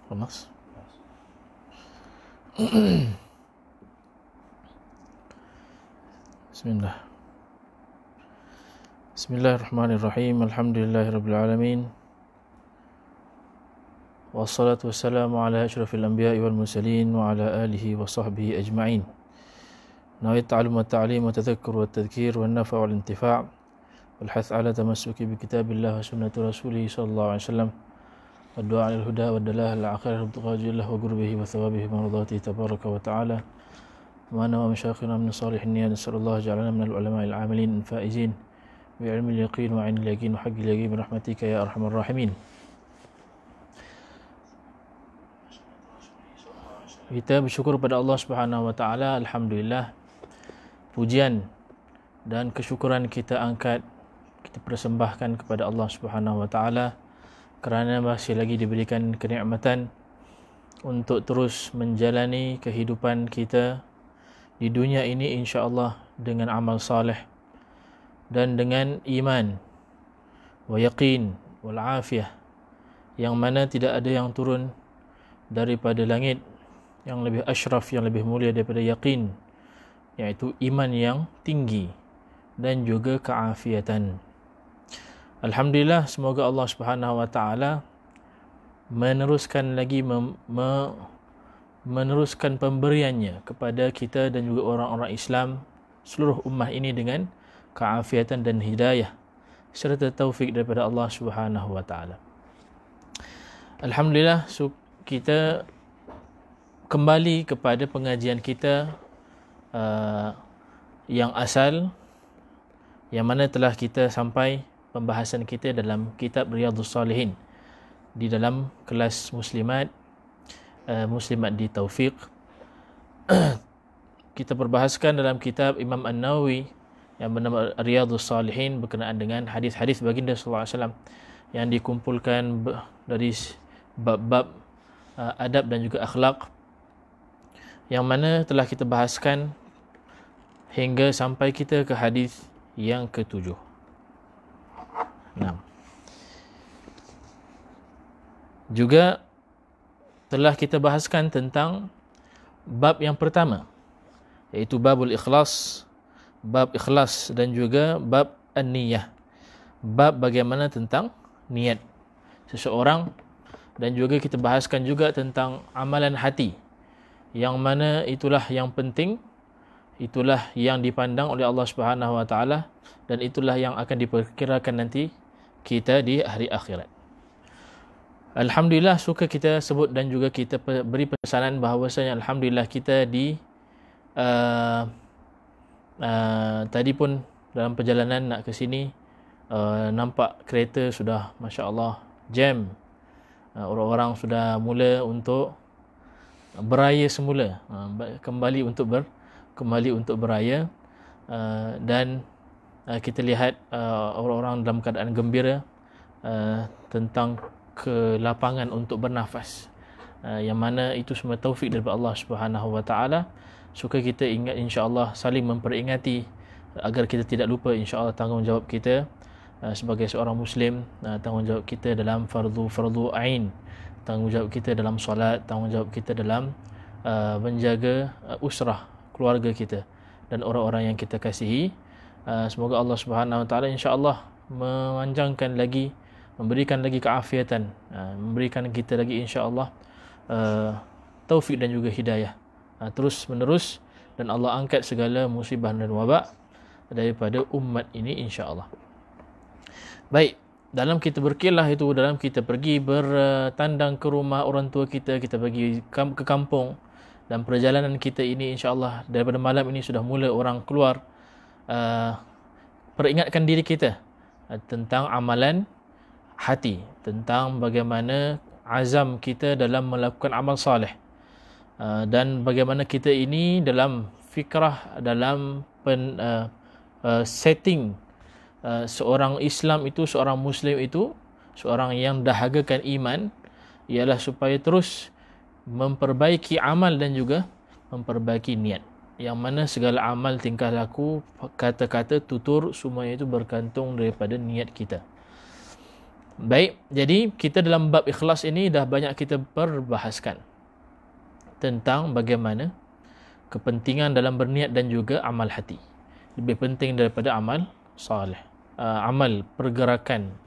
Panas. Bismillah. Bismillahirrahmanirrahim. Alhamdulillahirabbil alamin. Wassalatu wassalamu ala asyrafil anbiya'i wal mursalin wa ala alihi wa sahbihi ajma'in. Nawaitu ta'allum wa ta'lim wa tadhakkur wa tadhkir wa nafa' wal intifa' wal hath ala tamassuki bi kitabillah wa sunnati rasulih sallallahu alaihi wasallam. والدعاء على الهدى والدلاله العاقله ابتغاء وجه الله وقربه وثوابه ومرضاته تبارك وتعالى وانا ومشايخنا من صالح النيات نسال الله جعلنا من العلماء العاملين الفائزين بعلم اليقين وعين اليقين وحق اليقين برحمتك يا ارحم الراحمين. Kita bersyukur pada Allah Subhanahu wa taala. Alhamdulillah, pujian dan kesyukuran kita angkat, kita persembahkan kepada Allah Subhanahu wa taala kerana masih lagi diberikan kenikmatan untuk terus menjalani kehidupan kita di dunia ini insya-Allah dengan amal saleh dan dengan iman wa yaqin wal afiyah, yang mana tidak ada yang turun daripada langit yang lebih asyraf, yang lebih mulia daripada yaqin, iaitu iman yang tinggi dan juga keafiatan. Alhamdulillah, semoga Allah Subhanahu wa taala meneruskan lagi meneruskan pemberiannya kepada kita dan juga orang-orang Islam seluruh ummah ini dengan keafiatan dan hidayah serta taufik daripada Allah Subhanahu wa taala. Alhamdulillah, kita kembali kepada pengajian kita yang asal, yang mana telah kita sampai pembahasan kita dalam kitab Riyadhus Salihin di dalam kelas muslimat di Taufiq. Kita berbahaskan dalam kitab Imam An-Nawawi yang bernama Riyadhus Salihin berkenaan dengan hadis-hadis baginda sallallahu alaihi wasallam yang dikumpulkan dari bab-bab adab dan juga akhlak, yang mana telah kita bahaskan hingga sampai kita ke hadis yang ke-7. Juga telah kita bahaskan tentang bab yang pertama, iaitu babul ikhlas, bab ikhlas, dan juga bab an-niyah, bab bagaimana tentang niat seseorang, dan juga kita bahaskan juga tentang amalan hati, yang mana itulah yang penting, itulah yang dipandang oleh Allah Subhanahu wa taala, dan itulah yang akan diperkirakan nanti kita di hari akhirat. Alhamdulillah, suka kita sebut dan juga kita beri pesanan bahawasanya alhamdulillah kita tadi pun dalam perjalanan nak ke sini nampak kereta sudah masya-Allah jam. Orang-orang sudah mula untuk beraya semula, kembali untuk beraya, dan kita lihat orang-orang dalam keadaan gembira tentang kelapangan untuk bernafas, yang mana itu semua taufik daripada Allah Subhanahu wa taala. Suka kita ingat insya-Allah, saling memperingati agar kita tidak lupa insya-Allah tanggungjawab kita sebagai seorang muslim, tanggungjawab kita dalam fardu ain, tanggungjawab kita dalam solat, tanggungjawab kita dalam menjaga usrah keluarga kita dan orang-orang yang kita kasihi. Semoga Allah Subhanahu wa taala insya-Allah memanjangkan lagi, memberikan lagi keafiatan, memberikan kita lagi insya-Allah taufik dan juga hidayah terus menerus, dan Allah angkat segala musibah dan wabak daripada umat ini insya-Allah. Baik, dalam kita berkilah itu, dalam kita pergi bertandang ke rumah orang tua kita, kita pergi ke kampung, dan perjalanan kita ini insya-Allah daripada malam ini sudah mula orang keluar peringatkan diri kita tentang amalan hati, tentang bagaimana azam kita dalam melakukan amal saleh, dan bagaimana kita ini dalam fikrah, dalam setting seorang Islam itu, seorang Muslim itu, seorang yang dahagakan iman, ialah supaya terus memperbaiki amal dan juga memperbaiki niat, yang mana segala amal, tingkah laku, kata-kata, tutur, semuanya itu bergantung daripada niat kita. Baik, jadi kita dalam bab ikhlas ini dah banyak kita perbahaskan tentang bagaimana kepentingan dalam berniat dan juga amal hati. Lebih penting daripada amal soleh. Amal pergerakan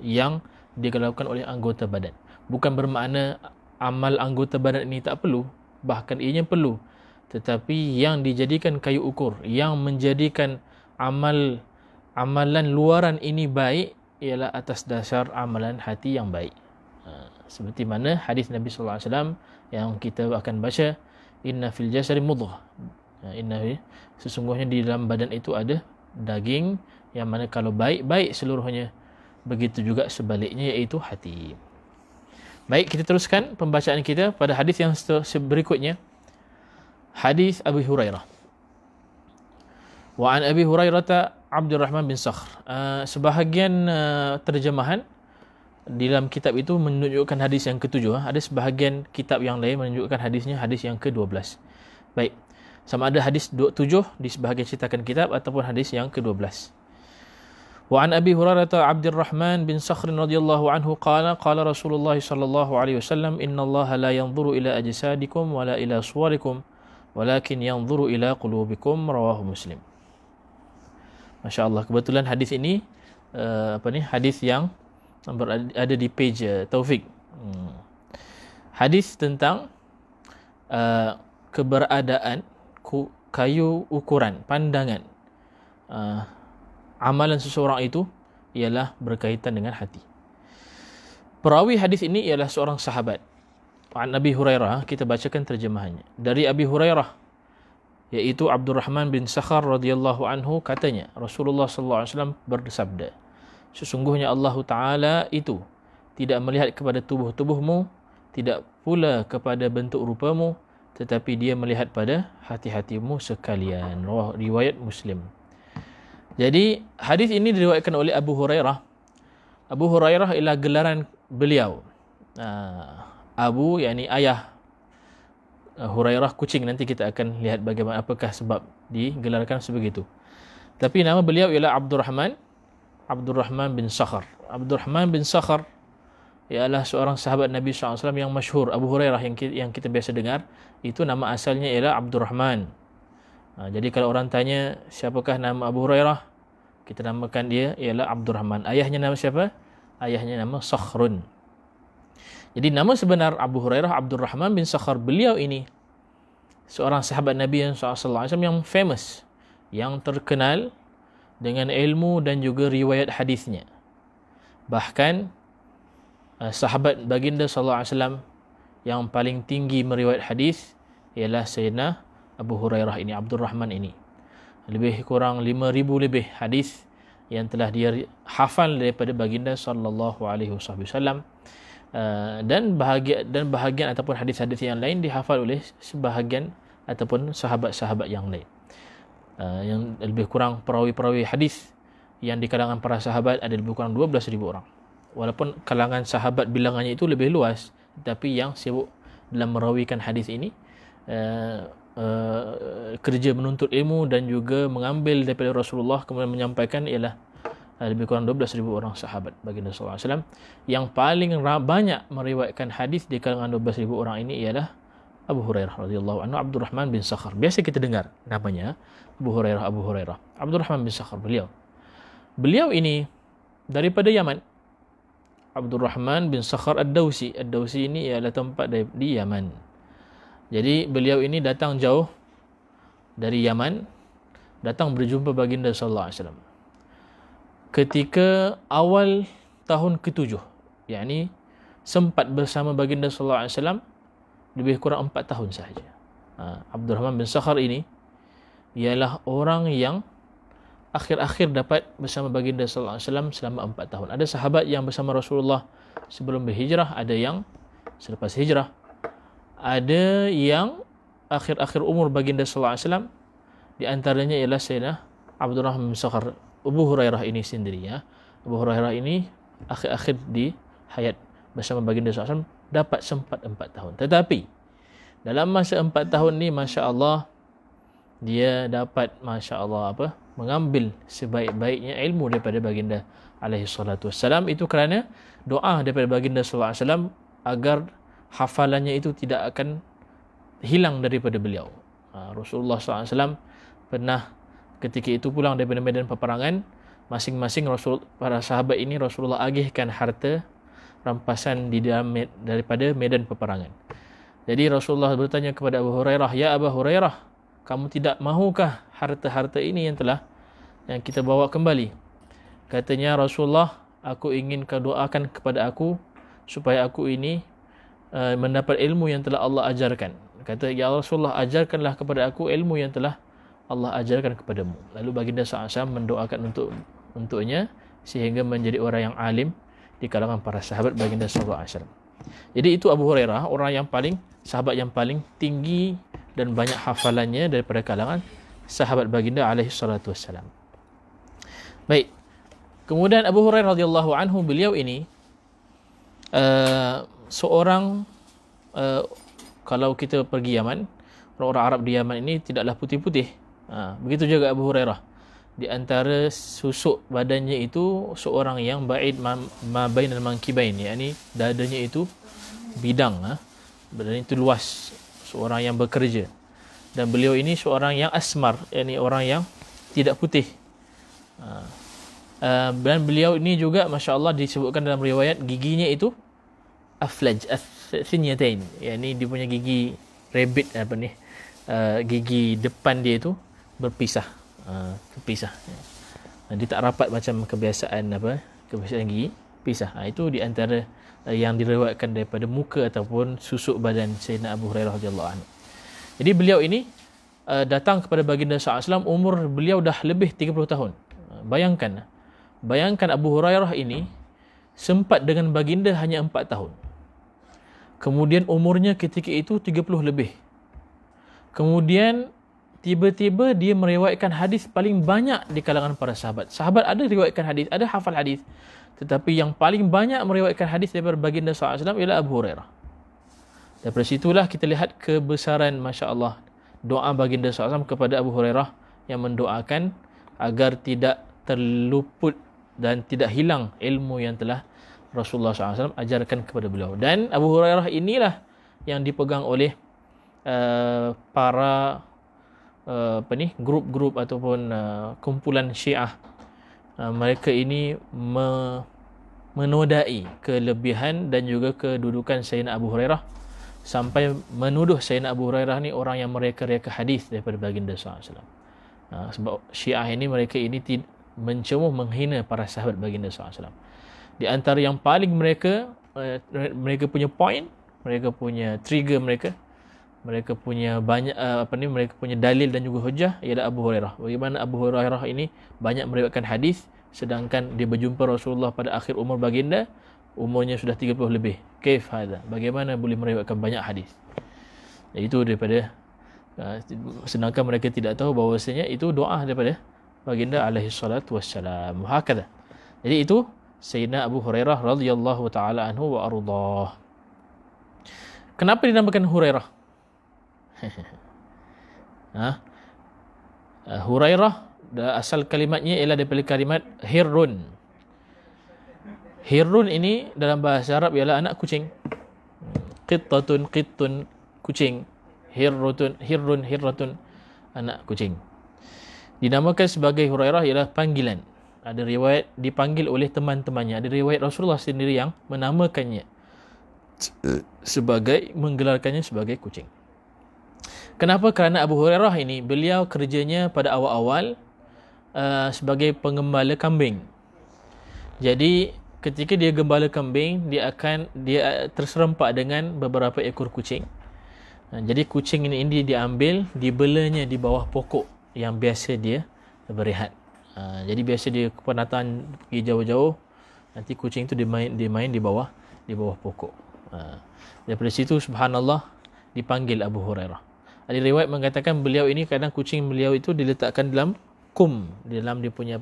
yang dilakukan oleh anggota badan. Bukan bermakna amal anggota badan ini tak perlu, bahkan ianya perlu. Tetapi yang dijadikan kayu ukur, yang menjadikan amalan luaran ini baik ialah atas dasar amalan hati yang baik. Seperti mana hadis Nabi sallallahu alaihi wasallam yang kita akan baca, inna fil jasadi mudghah. Sesungguhnya di dalam badan itu ada daging yang mana kalau baik seluruhnya, begitu juga sebaliknya iaitu hati. Baik, kita teruskan pembacaan kita pada hadis yang berikutnya. Hadis Abu Hurairah. Wa an Abi Hurairah Abdurrahman bin Sakhr. Sebahagian terjemahan di dalam kitab itu menunjukkan hadis yang ke-7. Ada sebahagian kitab yang lain menunjukkan hadisnya hadis yang ke-12. Baik, sama ada hadis 7 di sebahagian cetakan kitab ataupun hadis yang ke-12. Wa an Abi Hurairah Abdurrahman bin Sakhr radhiyallahu anhu qala Rasulullah sallallahu alaihi wasallam innallaha la yanzuru ila ajsadikum wala ila suwarikum walakin yanzuru ila qulubikum, rawahu Muslim. Masya-Allah, kebetulan hadis ini hadis yang ada di page Taufik. Hadis tentang keberadaan kayu ukuran pandangan amalan seseorang itu ialah berkaitan dengan hati. Perawi hadis ini ialah seorang sahabat. An Abi Hurairah, kita bacakan terjemahannya. Dari Abi Hurairah yaitu Abdurrahman bin Sakhr radhiyallahu anhu, katanya Rasulullah sallallahu alaihi wasallam bersabda, sesungguhnya Allah Taala itu tidak melihat kepada tubuh-tubuhmu, tidak pula kepada bentuk rupamu, tetapi Dia melihat pada hati-hatimu sekalian. Riwayat Muslim. Jadi hadis ini diriwayatkan oleh Abu Hurairah. Abu Hurairah ialah gelaran beliau. Abu yakni ayah, Hurairah kucing. Nanti kita akan lihat bagaimana apakah sebab digelarkan sebegitu. Tapi nama beliau ialah Abdurrahman bin Sakhr. Abdurrahman bin Sakhr ialah seorang sahabat Nabi SAW yang masyhur. Abu Hurairah yang kita biasa dengar, itu nama asalnya ialah Abdurrahman. Jadi kalau orang tanya siapakah nama Abu Hurairah, kita namakan dia ialah Abdurrahman. Ayahnya nama siapa? Ayahnya nama Sakhrun. Jadi nama sebenar Abu Hurairah Abdurrahman bin Sakhr. Beliau ini seorang sahabat Nabi SAW yang famous, yang terkenal dengan ilmu dan juga riwayat hadisnya. Bahkan sahabat baginda SAW yang paling tinggi meriwayat hadis ialah Sayyidina Abu Hurairah ini, Abdurrahman ini. Lebih kurang 5,000 lebih hadis yang telah dia hafal daripada baginda sallallahu alaihi wasallam, dan bahagian ataupun hadis-hadis yang lain dihafal oleh sebahagian ataupun sahabat-sahabat yang lain. Yang lebih kurang perawi-perawi hadis yang di kalangan para sahabat ada lebih kurang 12,000 orang. Walaupun kalangan sahabat bilangannya itu lebih luas, tetapi yang sibuk dalam merawikan hadis ini kerja menuntut ilmu dan juga mengambil daripada Rasulullah kemudian menyampaikan ialah lebih kurang 12,000 orang sahabat baginda sallallahu alaihi wasallam. Yang paling banyak meriwayatkan hadis di kalangan 12,000 orang ini ialah Abu Hurairah radhiyallahu anhu, Abdurrahman bin Sakhr. Biasa kita dengar namanya Abu Hurairah. Abdurrahman bin Sakhr beliau ini daripada Yaman. Abdurrahman bin Sakhr Ad-Dawsi. Ad-Dawsi ini ialah tempat di Yaman. Jadi beliau ini datang jauh dari Yaman, datang berjumpa baginda sallallahu alaihi wasallam ketika awal tahun ke-7, yakni sempat bersama baginda sallallahu alaihi wasallam lebih kurang 4 tahun sahaja. Abdurrahman bin Sakhr ini ialah orang yang akhir-akhir dapat bersama baginda sallallahu alaihi wasallam selama 4 tahun. Ada sahabat yang bersama Rasulullah sebelum berhijrah, ada yang selepas hijrah, ada yang akhir-akhir umur baginda sallallahu alaihi wasallam. Di antaranya ialah Sayyidina Abdurrahman bin Sakhr. Abu Hurairah ini sendiri, ya. Abu Hurairah ini akhir-akhir di hayat bersama baginda sallallahu alaihi wasallam dapat sempat 4 tahun. Tetapi dalam masa 4 tahun ni, masya-Allah, dia dapat masya-Allah mengambil sebaik-baiknya ilmu daripada baginda alaihi salatu wassalam. Itu kerana doa daripada baginda sallallahu alaihi wasallam agar hafalannya itu tidak akan hilang daripada beliau. Rasulullah sallallahu alaihi wasallam pernah ketika itu pulang daripada medan peperangan, masing-masing para sahabat ini Rasulullah agihkan harta rampasan di dalam daripada medan peperangan. Jadi Rasulullah bertanya kepada Abu Hurairah, "Ya Abu Hurairah, kamu tidak mahukah harta-harta ini yang kita bawa kembali?" Katanya Rasulullah, "Aku ingin kau doakan kepada aku supaya aku ini mendapat ilmu yang telah Allah ajarkan." Kata, "Ya Rasulullah, ajarkanlah kepada aku ilmu yang telah Allah ajarkan kepadamu." Lalu baginda SAW mendoakan untuknya sehingga menjadi orang yang alim di kalangan para sahabat baginda SAW. Jadi itu Abu Hurairah, sahabat yang paling tinggi dan banyak hafalannya daripada kalangan sahabat baginda alaihi salatu wassalam. Baik. Kemudian Abu Hurairah radhiyallahu anhu, beliau ini seorang kalau kita pergi Yaman, orang-orang Arab di Yaman ini tidaklah putih-putih. Begitu juga Abu Hurairah. Di antara susuk badannya itu seorang yang ba'id ma bainal mankibain, yakni dadanya itu bidang, badan itu luas, seorang yang bekerja. Dan beliau ini seorang yang asmar, yakni orang yang tidak putih. Dan beliau ini juga masya-Allah disebutkan dalam riwayat giginya itu aflaj as-sinyatain, yakni dia punya gigi rabbit gigi depan dia itu terpisah. Dia tak rapat macam kebiasaan gigi pisah. Itu di antara yang diriwayatkan daripada muka ataupun susuk badan Sayyidina Abu Hurairah radhiyallahu anhu. Jadi beliau ini datang kepada baginda SAW, umur beliau dah lebih 30 tahun. Bayangkan Abu Hurairah ini sempat dengan baginda hanya 4 tahun. Kemudian umurnya ketika itu 30 lebih. Kemudian tiba-tiba dia meriwayatkan hadis paling banyak di kalangan para sahabat. Sahabat ada riwayatkan hadis, ada hafal hadis, tetapi yang paling banyak meriwayatkan hadis daripada baginda SAW ialah Abu Hurairah. Daripada situlah kita lihat kebesaran masya-Allah doa baginda SAW kepada Abu Hurairah yang mendoakan agar tidak terluput dan tidak hilang ilmu yang telah Rasulullah SAW ajarkan kepada beliau. Dan Abu Hurairah inilah yang dipegang oleh para grup-grup ataupun kumpulan Syiah. Mereka ini menodai kelebihan dan juga kedudukan Sayyidina Abu Hurairah sampai menuduh Sayyidina Abu Hurairah ni orang yang mereka-reka hadis daripada baginda SAW. Sebab Syiah ini mereka ini mencemuh menghina para sahabat baginda SAW. Di antara yang paling mereka punya point, mereka punya trigger, mereka punya banyak mereka punya dalil dan juga hujah ialah Abu Hurairah. Bagaimana Abu Hurairah ini banyak meriwayatkan hadis sedangkan dia berjumpa Rasulullah pada akhir umur baginda, umurnya sudah 30 lebih. Kaif hadha? Bagaimana boleh meriwayatkan banyak hadis? Itu daripada sedangkan mereka tidak tahu bahawasanya itu doa daripada baginda alaihi salatu wassalam. Hakadha. Jadi itu Sayyidina Abu Hurairah radhiyallahu taala anhu wa ardhah. Kenapa dinamakan Hurairah? Hurairah asal kalimatnya ialah daripada kalimat hirrun. Hirrun ini dalam bahasa Arab ialah anak kucing. Qittatun kucing. Hirratun anak kucing. Dinamakan sebagai Hurairah ialah panggilan. Ada riwayat dipanggil oleh teman-temannya. Ada riwayat Rasulullah sendiri yang menamakannya menggelarkannya sebagai kucing. Kenapa? Kerana Abu Hurairah ini beliau kerjanya pada awal-awal sebagai penggembala kambing. Jadi ketika dia gembala kambing, dia terserempak dengan beberapa ekor kucing. Jadi kucing ini diambil, dibelanya di bawah pokok yang biasa dia berehat. Jadi biasa dia kepenatan pergi jauh-jauh, nanti kucing itu dia main di bawah pokok. Daripada situ subhanallah dipanggil Abu Hurairah. Ada riwayat mengatakan beliau ini kadang kucing beliau itu diletakkan dalam dalam dia punya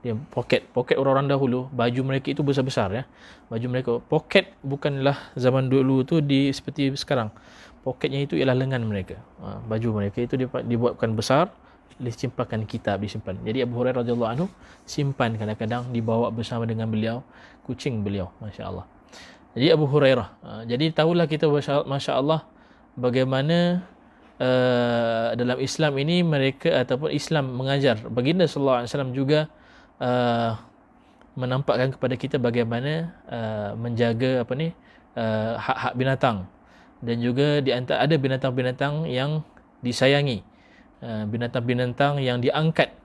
dia poket orang-orang dahulu. Baju mereka itu besar-besar ya. Baju mereka poket bukanlah zaman dulu tu seperti sekarang. Poketnya itu ialah lengan mereka. Baju mereka itu dibuatkan besar, disimpankan kitab, disimpan. Jadi Abu Hurairah radhiyallahu anhu simpan, kadang-kadang dibawa bersama dengan beliau kucing beliau, masya-Allah. Jadi Abu Hurairah. Jadi tahulah kita, masya-Allah, bagaimana dalam Islam ini mereka ataupun Islam mengajar, baginda sallallahu alaihi wasallam juga menampakkan kepada kita bagaimana menjaga hak-hak binatang, dan juga di antara ada binatang-binatang yang disayangi, binatang-binatang yang diangkat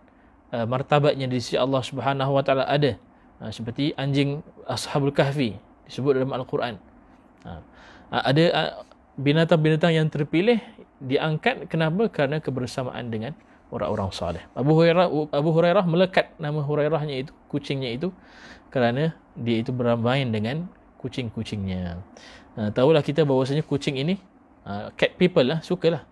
martabatnya di sisi Allah Subhanahu wa taala, ada seperti anjing Ashabul Kahfi disebut dalam Al-Quran. Ada binatang-binatang yang terpilih diangkat, kenapa? Kerana kebersamaan dengan orang-orang saleh. Abu Hurairah melekat nama Hurairahnya itu, kucingnya itu, kerana dia itu bermain dengan kucing-kucingnya. Tahulah kita bahawasanya kucing ini, cat people lah, sukalah.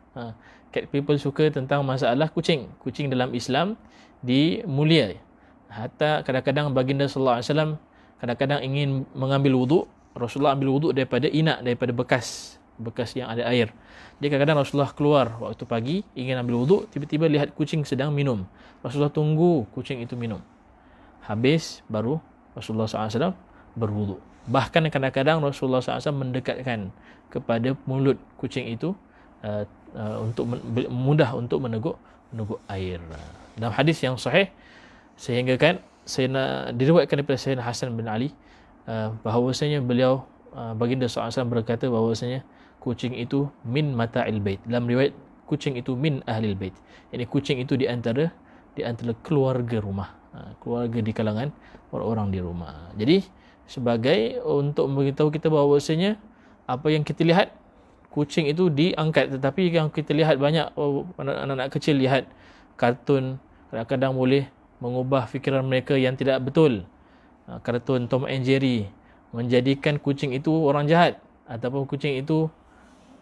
Cat people suka tentang masalah kucing. Kucing dalam Islam dimulia. Hatta kadang-kadang baginda sallallahu alaihi wasallam kadang-kadang ingin mengambil wuduk, Rasulullah ambil wuduk daripada inak, daripada bekas yang ada air. Dia kadang-kadang Rasulullah keluar waktu pagi ingin ambil wuduk, tiba-tiba lihat kucing sedang minum. Rasulullah tunggu kucing itu minum, habis baru Rasulullah SAW berwuduk. Bahkan kadang-kadang Rasulullah SAW mendekatkan kepada mulut kucing itu untuk mudah untuk meneguk air. Dalam hadis yang sahih, sehingga kan diriwayatkan daripada Sayyidina Hasan bin Ali bahawasanya beliau, baginda SAW berkata bahawasanya kucing itu min mata'il bait. Dalam riwayat kucing itu min ahlil bait. Ini kucing itu di antara keluarga rumah, keluarga di kalangan orang-orang di rumah. Jadi sebagai untuk memberitahu kita bahawasanya apa yang kita lihat, kucing itu diangkat. Tetapi yang kita lihat banyak anak-anak kecil lihat kartun, kadang-kadang boleh mengubah fikiran mereka yang tidak betul. Kartun Tom and Jerry menjadikan kucing itu orang jahat, ataupun kucing itu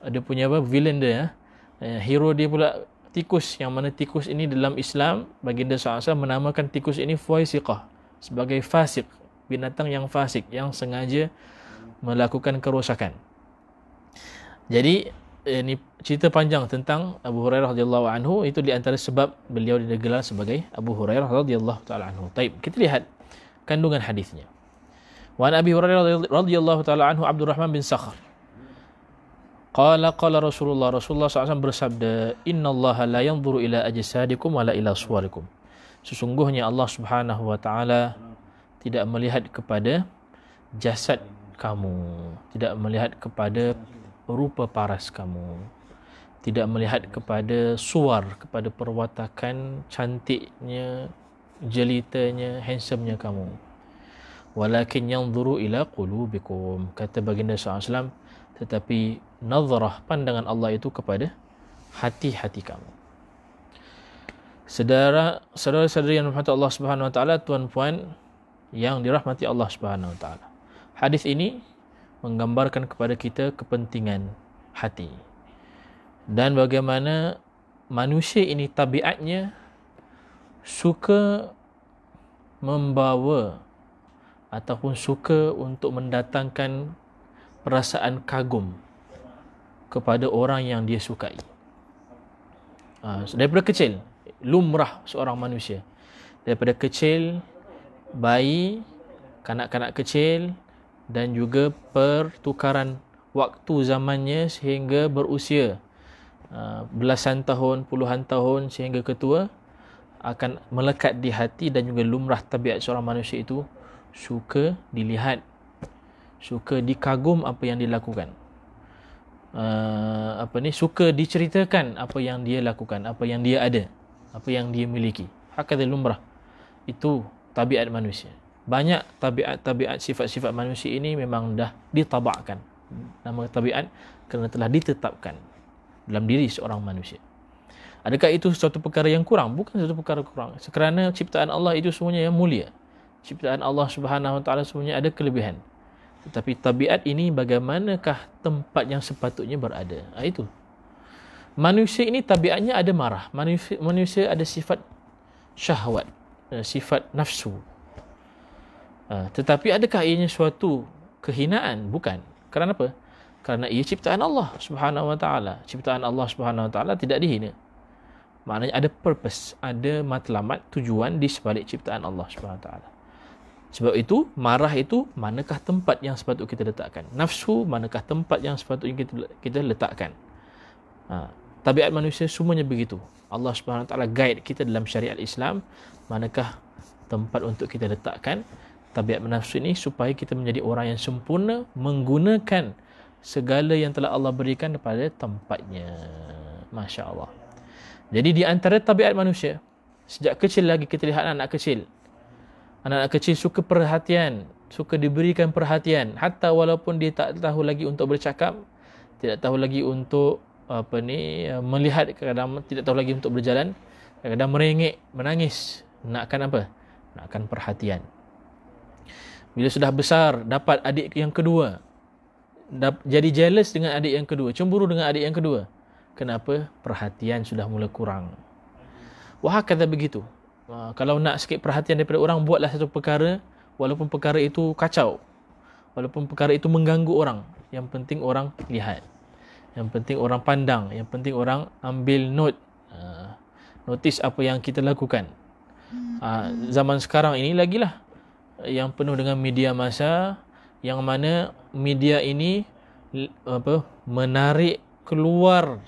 ada punya villain dia, hero dia pula tikus, yang mana tikus ini dalam Islam baginda SAW menamakan tikus ini fuaisiqah, sebagai fasik, binatang yang fasik, yang sengaja melakukan kerosakan. Jadi ini cerita panjang tentang Abu Hurairah radhiyallahu anhu, itu di antara sebab beliau digelar sebagai Abu Hurairah radhiyallahu taala anhu. Baik, kita lihat kandungan hadisnya. Wa an Abi Hurairah radhiyallahu taala anhu Abdurrahman bin Sakhr qala Rasulullah SAW bersabda, innallaha la yanzuru ila ajsadikum wala ila suwarikum. Sesungguhnya Allah Subhanahu wa taala tidak melihat kepada jasad kamu, tidak melihat kepada rupa paras kamu, tidak melihat kepada suar, kepada perwatakan cantiknya, jelitanya, handsomenya kamu. Walakin yanzuru ila qulubikum, kata baginda SAW, tetapi nazarah, pandangan Allah itu kepada hati-hati kamu. Saudara-saudari yang dirahmati Allah Subhanahu wa taala, tuan-puan yang dirahmati Allah Subhanahu wa taala. Hadis ini menggambarkan kepada kita kepentingan hati dan bagaimana manusia ini tabiatnya suka membawa ataupun suka untuk mendatangkan perasaan kagum kepada orang yang dia sukai. Daripada kecil, lumrah seorang manusia. Daripada kecil, bayi, kanak-kanak kecil, dan juga pertukaran waktu zamannya sehingga berusia belasan tahun, puluhan tahun sehingga ketua, akan melekat di hati dan juga lumrah tabiat seorang manusia itu suka dilihat, suka dikagum apa yang dilakukan, suka diceritakan apa yang dia lakukan, apa yang dia ada, apa yang dia miliki. Hakadha lumrah, itu tabiat manusia. Banyak tabiat sifat-sifat manusia ini memang dah ditabakkan. Nama tabiat kerana telah ditetapkan dalam diri seorang manusia. Adakah itu suatu perkara yang kurang? Bukan suatu perkara kurang. Kerana ciptaan Allah itu semuanya yang mulia. Ciptaan Allah Subhanahu wa taala semuanya ada kelebihan. Tetapi tabiat ini bagaimanakah tempat yang sepatutnya berada? Itu. Manusia ini tabiatnya ada marah. Manusia ada sifat syahwat, sifat nafsu. Tetapi adakah ianya suatu kehinaan? Bukan. Kerana apa? Kerana ia ciptaan Allah Subhanahu wa taala. Ciptaan Allah Subhanahu wa taala tidak dihina. Maknanya ada purpose, ada matlamat, tujuan di sebalik ciptaan Allah Subhanahu wa taala. Sebab itu, marah itu manakah tempat yang sepatutnya kita letakkan? Nafsu manakah tempat yang sepatutnya kita letakkan? Tabiat manusia semuanya begitu. Allah Subhanahu wa taala guide kita dalam syariat Islam, manakah tempat untuk kita letakkan tabiat nafsu ini supaya kita menjadi orang yang sempurna menggunakan segala yang telah Allah berikan kepada tempatnya. Masya Allah. Jadi di antara tabiat manusia, sejak kecil lagi kita lihat anak kecil. Anak-anak kecil suka perhatian, suka diberikan perhatian, hatta walaupun dia tak tahu lagi untuk bercakap, tidak tahu lagi untuk melihat, kadang tidak tahu lagi untuk berjalan, kadang merengek, menangis, nakkan apa? Nakkan perhatian. Bila sudah besar, dapat adik yang kedua, jadi jealous dengan adik yang kedua, cemburu dengan adik yang kedua. Kenapa? Perhatian sudah mula kurang. Wah, kata begitu. Kalau nak sikit perhatian daripada orang, buatlah satu perkara, walaupun perkara itu kacau, walaupun perkara itu mengganggu orang, yang penting orang lihat, yang penting orang pandang, yang penting orang ambil notice apa yang kita lakukan. Zaman sekarang ini lagilah yang penuh dengan media massa, yang mana media ini menarik keluar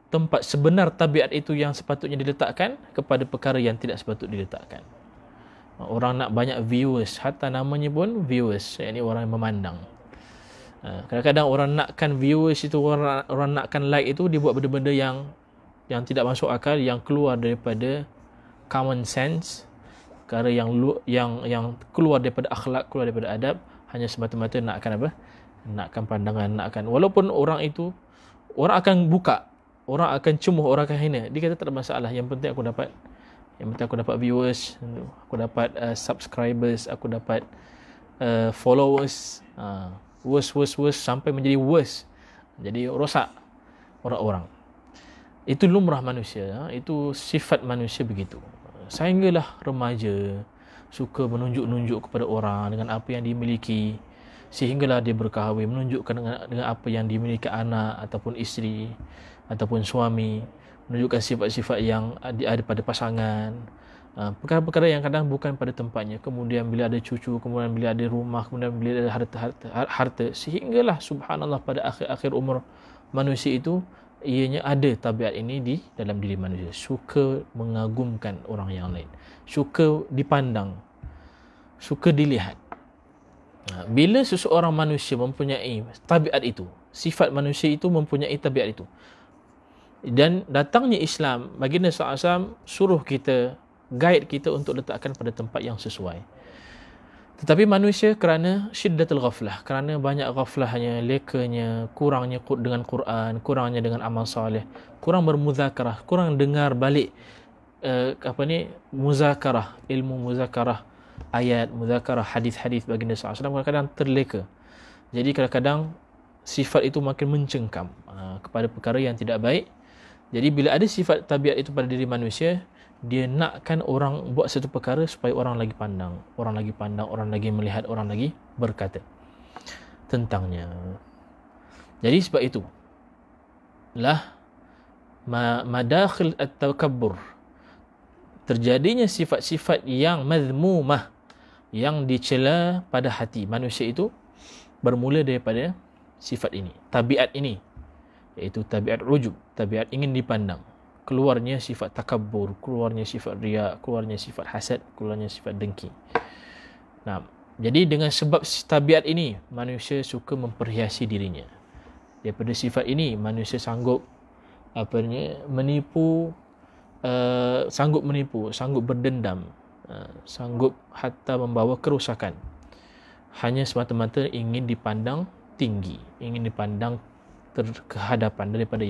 tempat sebenar tabiat itu yang sepatutnya diletakkan kepada perkara yang tidak sepatutnya diletakkan. Orang nak banyak viewers, hatta namanya pun viewers, yakni orang yang memandang. Kadang-kadang orang nakkan viewers itu, orang nakkan like itu, dia buat benda-benda yang tidak masuk akal, yang keluar daripada common sense, perkara yang keluar daripada akhlak, keluar daripada adab, hanya semata-mata nakkan apa? Nakkan pandangan, nakkan, walaupun orang itu, orang akan buka, orang akan cemuh, orang akan hina. Dia kata tak ada masalah. Yang penting aku dapat viewers, aku dapat subscribers, aku dapat followers. Worse sampai menjadi worse. Jadi rosak orang-orang. Itu lumrah manusia. Itu sifat manusia begitu. Sehinggalah remaja suka menunjuk-nunjuk kepada orang dengan apa yang dimiliki. Sehinggalah dia berkahwin, menunjukkan dengan apa yang dimiliki anak ataupun isteri ataupun suami, menunjukkan sifat-sifat yang ada pada pasangan, perkara-perkara yang kadang bukan pada tempatnya. Kemudian bila ada cucu, kemudian bila ada rumah, kemudian bila ada harta, sehinggalah subhanallah pada akhir-akhir umur manusia itu, ianya ada tabiat ini di dalam diri manusia, suka mengagumkan orang yang lain, suka dipandang, suka dilihat. Bila seseorang manusia mempunyai tabiat itu, sifat manusia itu mempunyai tabiat itu, dan datangnya Islam, baginda SAW suruh kita, guide kita untuk letakkan pada tempat yang sesuai. Tetapi manusia kerana syiddatul ghaflah, kerana banyak ghaflahnya, lekanya, kurangnya dengan Quran, kurangnya dengan amal soleh, kurang bermuzakarah, kurang dengar balik muzakarah, ilmu muzakarah ayat, muzakarah hadis-hadis baginda SAW, kadang-kadang terleka. Jadi kadang-kadang sifat itu makin mencengkam kepada perkara yang tidak baik. Jadi bila ada sifat tabiat itu pada diri manusia, dia nakkan orang buat satu perkara supaya orang lagi pandang, orang lagi melihat, orang lagi berkata tentangnya. Jadi sebab itu lah madakhil at-takabbur, terjadinya sifat-sifat yang mazmumah, yang dicela pada hati manusia itu, bermula daripada sifat ini, tabiat ini, iaitu tabiat ujub, tabiat ingin dipandang. Keluarnya sifat takabbur, keluarnya sifat riya, keluarnya sifat hasad, keluarnya sifat dengki. Nah, jadi dengan sebab tabiat ini, manusia suka memperhiasi dirinya. Daripada sifat ini, manusia sanggup menipu, sanggup berdendam, sanggup hatta membawa kerosakan, hanya semata-mata ingin dipandang tinggi, ingin dipandang kehadapan daripada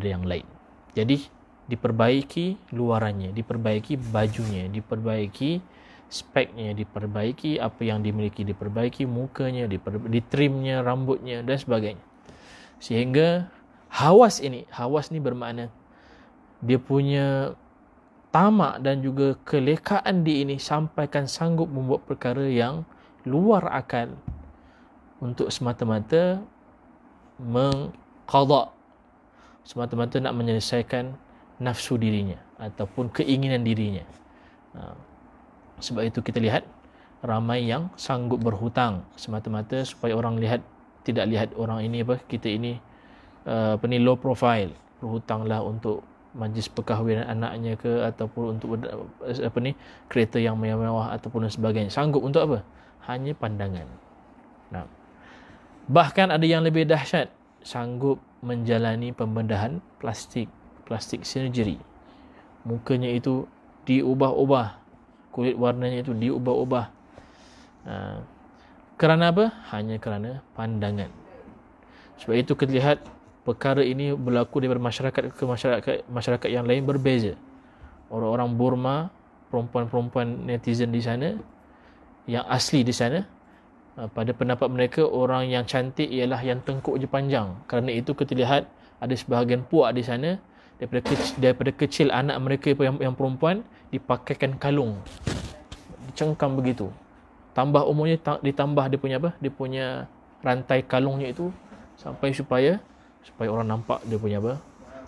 yang lain. Jadi diperbaiki luarannya, diperbaiki bajunya, diperbaiki speknya, diperbaiki apa yang dimiliki, diperbaiki mukanya, ditrimnya rambutnya dan sebagainya. Sehingga hawas ni bermakna dia punya tamak dan juga kelekaan dia ini sampaikan sanggup membuat perkara yang luar akal untuk semata-mata mengqada, semata-mata nak menyelesaikan nafsu dirinya ataupun keinginan dirinya. Sebab itu kita lihat ramai yang sanggup berhutang semata-mata supaya orang lihat, tidak lihat orang ini kita ini low profile, berhutanglah untuk majlis perkahwinan anaknya ke, ataupun untuk kereta yang mewah ataupun sebagainya. Sanggup untuk apa? Hanya pandangan. Nah, bahkan ada yang lebih dahsyat, sanggup menjalani pembedahan plastik surgery. Mukanya itu diubah-ubah, kulit warnanya itu diubah-ubah. Kerana apa? Hanya kerana pandangan. Sebab itu kita lihat perkara ini berlaku daripada masyarakat ke masyarakat yang lain berbeza. Orang-orang Burma, perempuan-perempuan netizen di sana, yang asli di sana, pada pendapat mereka orang yang cantik ialah yang tengkuk je panjang. Kerana itu kita lihat ada sebahagian puak di sana, daripada kecil anak mereka yang perempuan dipakaikan kalung, dicengkam begitu. Tambah umurnya ditambah dia punya rantai kalungnya itu sampai supaya orang nampak dia punya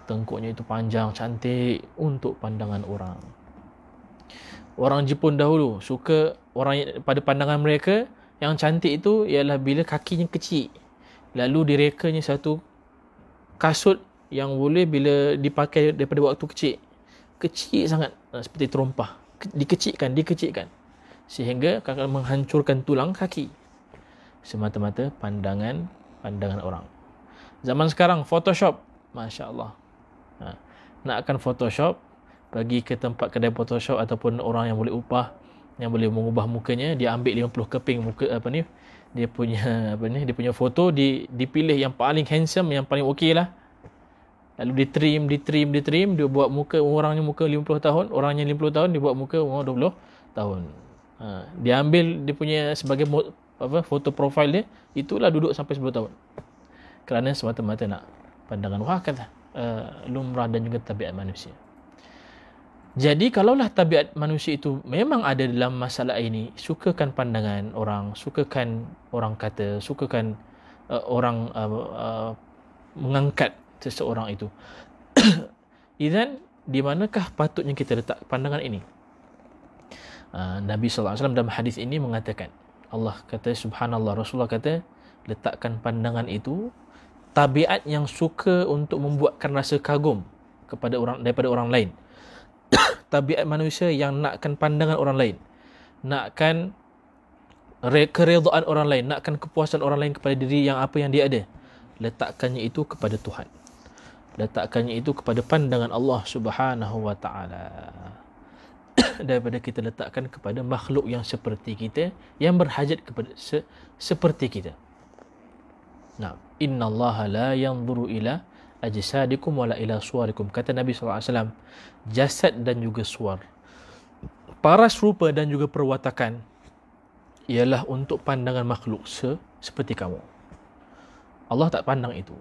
tengkuknya itu panjang, cantik untuk pandangan orang. Orang Jepun dahulu suka pada pandangan mereka yang cantik itu ialah bila kakinya kecil, lalu direkanya satu kasut yang boleh bila dipakai daripada waktu kecil sangat, seperti terompah, dikecilkan sehingga akan menghancurkan tulang kaki. Semata-mata pandangan orang. Zaman sekarang Photoshop, Masya Allah. Nakkan Photoshop, pergi ke tempat kedai Photoshop ataupun orang yang boleh upah, yang boleh mengubah mukanya, dia ambil 50 keping muka dia punya foto, dipilih yang paling handsome, yang paling okey lah. Lalu ditrim, dia buat muka orangnya muka 50 tahun, orangnya 50 tahun, dia buat muka umur 20 tahun. Dia ambil dia punya sebagai foto profil dia, itulah duduk sampai 10 tahun. Kerana semata-mata nak pandangan kata lumrah dan juga tabiat manusia. Jadi kalaulah tabiat manusia itu memang ada dalam masalah ini, sukakan pandangan orang, sukakan orang kata, sukakan orang mengangkat seseorang itu. Izan, di manakah patutnya kita letak pandangan ini? Nabi SAW dalam hadis ini mengatakan, Allah kata, subhanallah, Rasulullah kata, letakkan pandangan itu tabiat yang suka untuk membuatkan rasa kagum kepada orang daripada orang lain. Tabiat manusia yang nakkan pandangan orang lain, nakkan keredaan orang lain, nakkan kepuasan orang lain kepada diri yang apa yang dia ada. Letakkannya itu kepada Tuhan. Letakkannya itu kepada pandangan Allah Subhanahu wa taala. Daripada kita letakkan kepada makhluk yang seperti kita, yang berhajat kepada seperti kita. Nah, innallaha la yanzuru ila ajsadikum wala ila suwarikum. Kata Nabi SAW, jasad dan juga suar, paras rupa dan juga perwatakan ialah untuk pandangan makhluk seperti kamu. Allah tak pandang itu.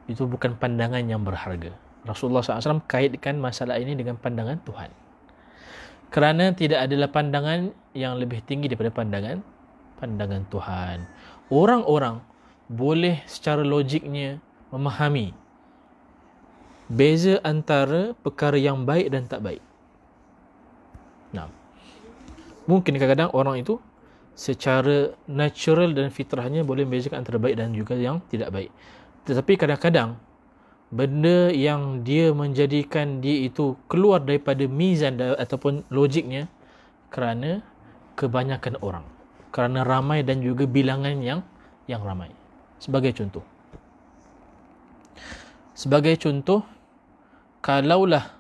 Itu bukan pandangan yang berharga. Rasulullah SAW kaitkan masalah ini dengan pandangan Tuhan. Kerana tidak adalah pandangan yang lebih tinggi daripada pandangan Tuhan. Orang-orang boleh secara logiknya memahami beza antara perkara yang baik dan tak baik. Nah, mungkin kadang-kadang orang itu secara natural dan fitrahnya boleh membezakan antara baik dan juga yang tidak baik. Tetapi kadang-kadang benda yang dia menjadikan dia itu keluar daripada mizan ataupun logiknya kerana kebanyakan orang, kerana ramai dan juga bilangan yang ramai. Sebagai contoh, kalaulah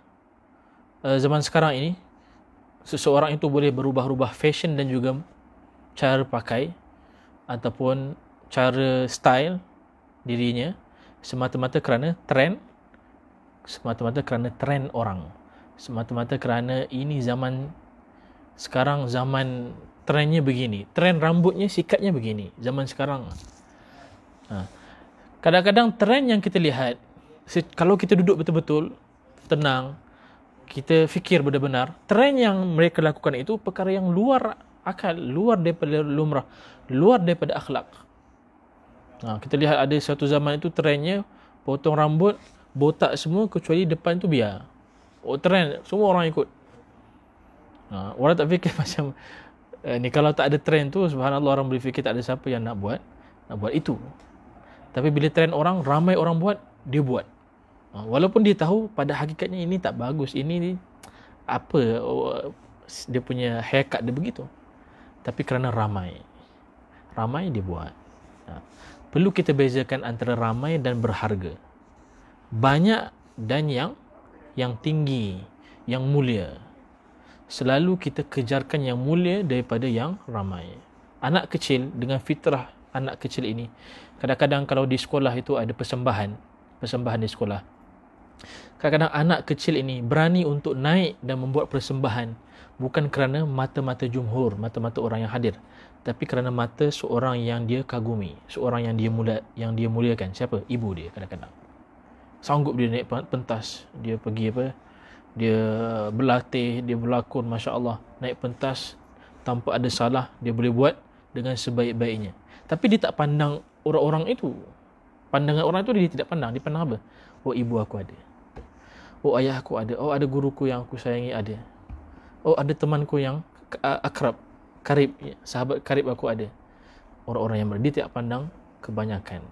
zaman sekarang ini seseorang itu boleh berubah-ubah fashion dan juga cara pakai ataupun cara style dirinya semata-mata kerana trend, semata-mata kerana trend orang, semata-mata kerana ini zaman sekarang, zaman trendnya begini, trend rambutnya, sikatnya begini zaman sekarang. Kadang-kadang trend yang kita lihat, kalau kita duduk betul-betul tenang, kita fikir benar-benar, trend yang mereka lakukan itu perkara yang luar akal, luar daripada lumrah, luar daripada akhlak. Kita lihat ada satu zaman itu trendnya potong rambut, botak semua kecuali depan tu biar. Trend, semua orang ikut. Orang tak fikir macam ni kalau tak ada trend tu, subhanallah, orang boleh fikir tak ada siapa yang nak buat itu. Tapi bila trend orang, ramai orang buat, dia buat. Walaupun dia tahu pada hakikatnya ini tak bagus, ini apa dia punya haircut dia begitu. Tapi kerana ramai dia buat. Perlu kita bezakan antara ramai dan berharga. Banyak dan yang tinggi, yang mulia. Selalu kita kejarkan yang mulia daripada yang ramai. Anak kecil dengan fitrah anak kecil ini, kadang-kadang kalau di sekolah itu ada persembahan di sekolah. Kadang-kadang anak kecil ini berani untuk naik dan membuat persembahan bukan kerana mata-mata jumhur, mata-mata orang yang hadir, tapi kerana mata seorang yang dia kagumi, seorang yang dia muliakan. Siapa? Ibu dia. Kadang-kadang sanggup dia naik pentas, dia pergi dia berlatih, dia berlakon, masya-Allah, naik pentas tanpa ada salah, dia boleh buat dengan sebaik-baiknya. Tapi dia tak pandang orang-orang itu. Pandangan orang itu dia tidak pandang. Dia pandang apa? Oh, ibu aku ada. Oh, ayah aku ada. Oh, ada guruku yang aku sayangi ada. Oh, ada temanku yang karib, sahabat karib aku ada. Orang-orang yang dia tidak pandang kebanyakan.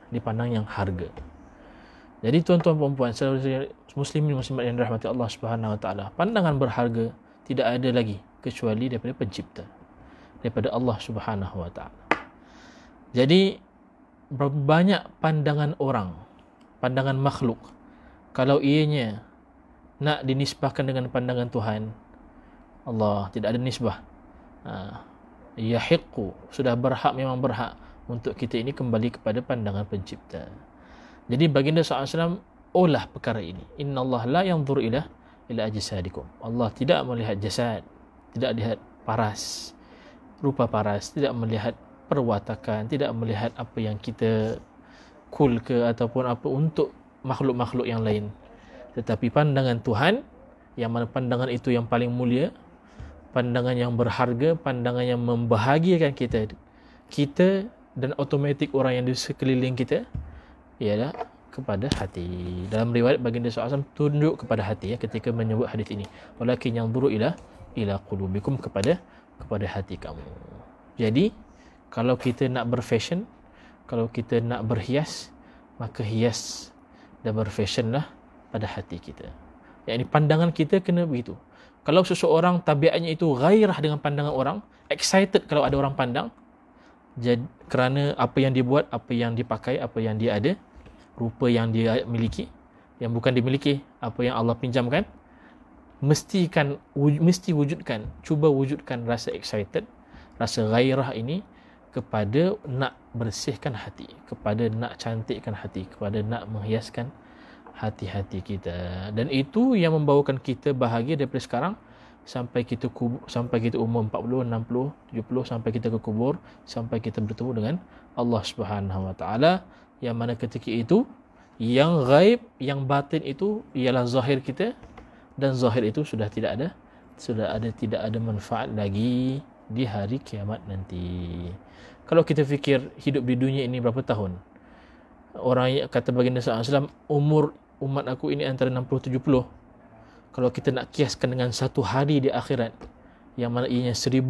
Dia pandang yang harga. Jadi tuan-tuan perempuan, muslimin muslimat yang dirahmati Allah Subhanahu Wa Taala, pandangan berharga tidak ada lagi kecuali daripada pencipta, daripada Allah Subhanahu Wa Taala. Jadi banyak pandangan orang, pandangan makhluk, kalau ianya nak dinisbahkan dengan pandangan Tuhan, Allah tidak ada nisbah. Yahiqqu, sudah berhak, memang berhak untuk kita ini kembali kepada pandangan pencipta. Jadi baginda SAW olah perkara ini. Inna Allah la yanzur ila ajsadikum. Allah tidak melihat jasad, tidak lihat paras, rupa paras, tidak melihat perwatakan, tidak melihat apa yang kita cool ke ataupun apa untuk makhluk-makhluk yang lain. Tetapi pandangan Tuhan, yang mana pandangan itu yang paling mulia, pandangan yang berharga, pandangan yang membahagiakan kita dan automatik orang yang di sekeliling kita, ialah kepada hati. Dalam riwayat baginda SAW tunduk kepada hati ketika menyebut hadis ini. Walakin yanzuru ila qulubikum, kepada hati kamu. Jadi kalau kita nak berfashion, kalau kita nak berhias, maka hias dan berfashionlah pada hati kita. Yang ini pandangan kita kena begitu. Kalau seseorang tabiatnya itu gairah dengan pandangan orang, excited kalau ada orang pandang, kerana apa yang dia buat, apa yang dia pakai, apa yang dia ada, rupa yang dia miliki, yang bukan dimiliki, apa yang Allah pinjamkan, mesti wujudkan, cuba wujudkan rasa excited, rasa gairah ini kepada nak bersihkan hati, kepada nak cantikkan hati, kepada nak menghiaskan hati-hati kita. Dan itu yang membawakan kita bahagia daripada sekarang sampai kita umur 40, 60, 70, sampai kita ke kubur, sampai kita bertemu dengan Allah Subhanahu Wa Taala, yang mana ketika itu yang gaib, yang batin itu ialah zahir kita, dan zahir itu sudah tidak ada manfaat lagi di hari kiamat nanti. Kalau kita fikir hidup di dunia ini berapa tahun, orang yang kata baginda SAW, umur umat aku ini antara 60-70. Kalau kita nak kiaskan dengan satu hari di akhirat, yang mana ianya 1000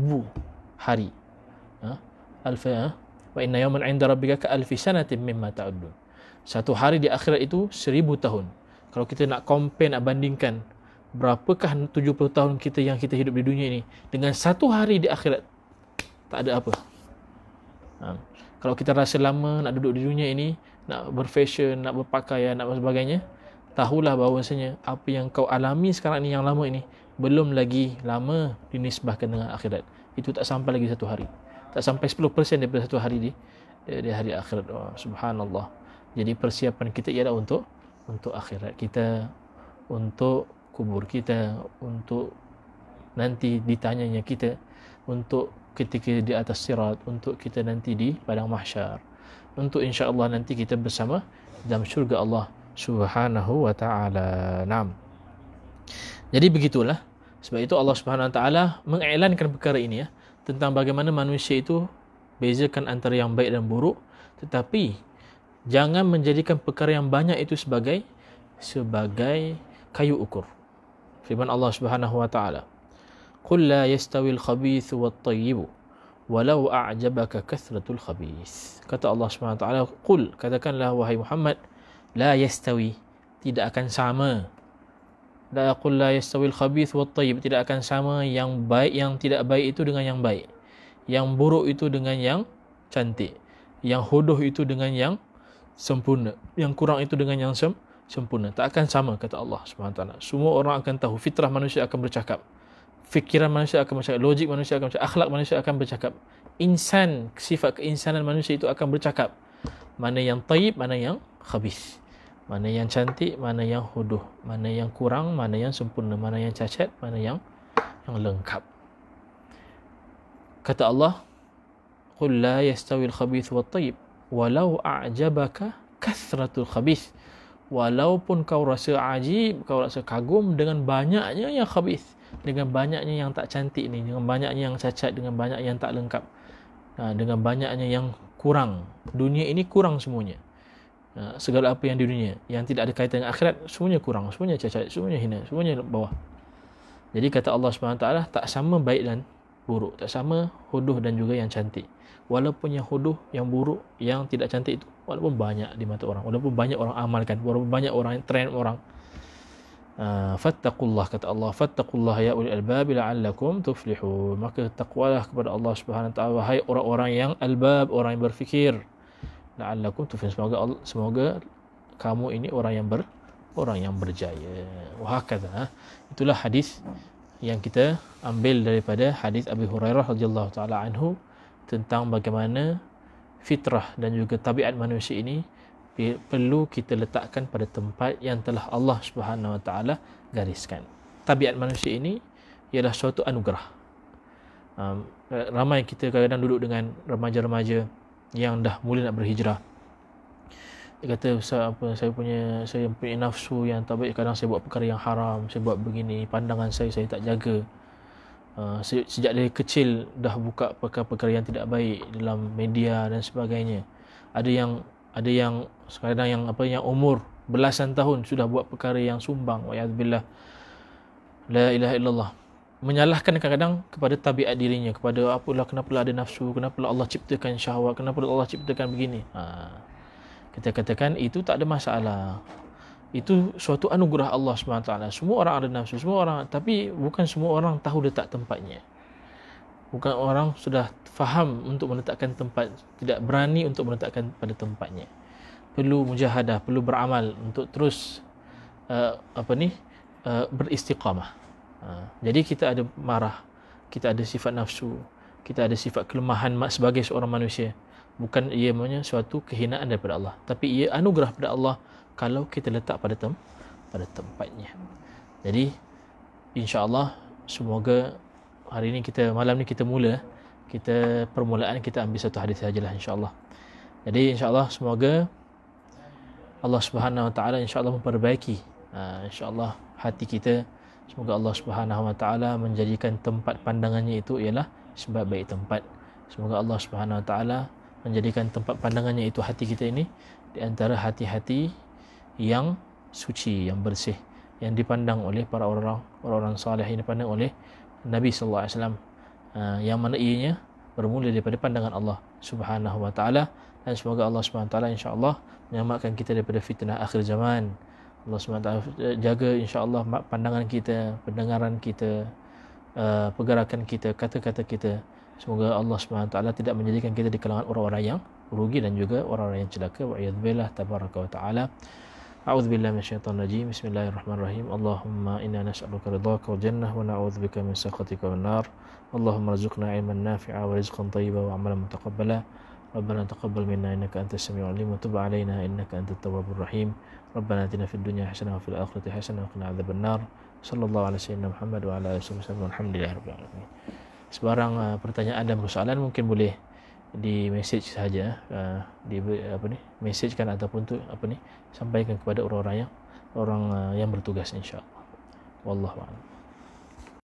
hari, wa inna yawman 'inda rabbika ka alfi sanatin mimma ta'uddun. Satu hari di akhirat itu 1000 tahun. Kalau kita nak compare, nak bandingkan berapakah 70 tahun kita yang kita hidup di dunia ini dengan satu hari di akhirat, tak ada apa. Kalau kita rasa lama nak duduk di dunia ini, nak berfashion, nak berpakaian, nak sebagainya, tahulah bahawasanya apa yang kau alami sekarang ni, yang lama ini, belum lagi lama dinisbahkan dengan akhirat. Itu tak sampai lagi satu hari, tak sampai 10% daripada satu hari di hari akhirat. Subhanallah. Jadi persiapan kita ialah untuk akhirat kita, untuk kubur kita, untuk nanti ditanyanya kita, untuk ketika di atas sirat, untuk kita nanti di padang mahsyar, untuk insya-Allah nanti kita bersama dalam syurga Allah Subhanahu Wa Taala. Naam. Jadi begitulah. Sebab itu Allah Subhanahu Wa Taala mengiklankan perkara ini tentang bagaimana manusia itu bezakan antara yang baik dan buruk. tetapi jangan menjadikan perkara yang banyak itu sebagai kayu ukur. Firman Allah Subhanahu wa taala, "Qul la yastawil khabithu wat thayyibu walau a'jabaka kathratul khabith." Kata Allah Subhanahu wa taala, "Qul," katakanlah wahai Muhammad, la yastawi, tidak akan sama. La aqul la yastawil khabith wat tayyib, tidak akan sama yang baik yang tidak baik itu dengan yang baik. Yang buruk itu dengan yang cantik. Yang hodoh itu dengan yang sempurna. Yang kurang itu dengan yang sempurna. Tak akan sama, kata Allah SWT. Semua orang akan tahu, fitrah manusia akan bercakap. Fikiran manusia akan bercakap. Logik manusia akan bercakap. Akhlak manusia akan bercakap. Insan, sifat keinsanan manusia itu akan bercakap. Mana yang tayyib, mana yang khabith. Mana yang cantik, mana yang hodoh. Mana yang kurang, mana yang sempurna. Mana yang cacat, mana yang lengkap. Kata Allah, "Qul la yastawil khabith wat tayyib walau a'jabaka kathratul khabith." Walaupun kau rasa ajib, kau rasa kagum dengan banyaknya yang khabith, dengan banyaknya yang tak cantik ni, dengan banyaknya yang cacat, dengan banyak yang tak lengkap, dengan banyaknya yang kurang. Dunia ini kurang semuanya. Segala apa yang di dunia yang tidak ada kaitan dengan akhirat, semuanya kurang, semuanya cacat, semuanya hina, semuanya bawah. Jadi kata Allah SWT, tak sama baik dan buruk, tak sama hodoh dan juga yang cantik. Walaupun yang hodoh, yang buruk, yang tidak cantik itu, walaupun banyak di mata orang, walaupun banyak orang amalkan, walaupun banyak orang trend orang, fattaqullah, kata Allah, fattaqullah ya ulil albab la'allakum tuflihun. Maka takwalah kepada Allah Subhanahu wa taala, wahai orang-orang yang albab, orang yang berfikir, la'allakum tuflihun, semoga kamu ini orang yang berjaya. Wahakadha. Itulah hadis yang kita ambil daripada hadis Abi Hurairah radhiyallahu taala anhu tentang bagaimana fitrah dan juga tabiat manusia ini perlu kita letakkan pada tempat yang telah Allah Subhanahu wa taala gariskan. Tabiat manusia ini ialah suatu anugerah. Ramai kita kadang-kadang duduk dengan remaja-remaja yang dah mula nak berhijrah. Dia kata, saya punya nafsu yang tak baik, kadang saya buat perkara yang haram, saya buat begini, pandangan saya tak jaga. Sejak dari kecil dah buka perkara-perkara yang tidak baik dalam media dan sebagainya. Ada yang kadang yang umur belasan tahun sudah buat perkara yang sumbang, wa'iyadzubillah, la ilaha illallah. Menyalahkan kadang-kadang kepada tabiat dirinya, kepada kenapa ada nafsu, kenapa Allah ciptakan syahwat, kenapa Allah ciptakan begini. Kita katakan itu tak ada masalah. Itu suatu anugerah Allah SWT. Semua orang ada nafsu, semua orang, tapi bukan semua orang tahu letak tempatnya. Bukan orang sudah faham untuk meletakkan tempat, tidak berani untuk meletakkan pada tempatnya. Perlu mujahadah, perlu beramal untuk terus beristiqamah. Jadi kita ada marah, kita ada sifat nafsu, kita ada sifat kelemahan sebagai seorang manusia. Bukan ia suatu kehinaan daripada Allah, tapi ia anugerah daripada Allah kalau kita letak pada tempatnya. Jadi insya-Allah, semoga hari ini malam ni kita permulaan kita ambil satu hadis sajalah insya-Allah. Jadi insya-Allah semoga Allah Subhanahu wa taala insya-Allah memperbaiki insya-Allah hati kita. Semoga Allah Subhanahu wa taala menjadikan tempat pandangannya itu ialah sebab baik tempat. Semoga Allah Subhanahu wa taala menjadikan tempat pandangannya itu hati kita ini di antara hati-hati yang suci, yang bersih, yang dipandang oleh para orang saleh, yang dipandang oleh Nabi sallallahu alaihi wasallam, yang mana ianya bermula daripada pandangan Allah Subhanahu wa taala. Dan semoga Allah Subhanahu wa taala insya-Allah menyelamatkan kita daripada fitnah akhir zaman. Allah Subhanahu wa taala jaga insya-Allah pandangan kita, pendengaran kita, pergerakan kita, kata-kata kita. Semoga Allah Subhanahu wa taala tidak menjadikan kita di kalangan orang-orang yang rugi dan juga orang-orang yang celaka. Wa'iyadzubillah tabaraka wa ta'ala. A'udzubillahi minasyaitonir rajim. Bismillahirrahmanirrahim. Allahumma inna nas'aluka ridhaka wal jannah wa na'udzubika min sakhatika wan nar. Allahumma rzuqna 'ilman nafi'a wa rizqan thayyiban wa 'amalan mutaqabbala. Rabbana taqabbal minna innaka antas samiul 'alim wa tub 'alaina innaka antat tawwabur rahim. Rabbana atina fid dunya hasanah wa fil akhirati hasanah wa qina adzabannar. Sallallahu alaihi wasallam Muhammad wa ala alihi wasallam. Alhamdulillahirabbil alamin. Sebarang pertanyaan dan persoalan mungkin boleh di message saja, messagekan ataupun tu sampaikan kepada orang yang bertugas insya-Allah. Wallahu a'lam.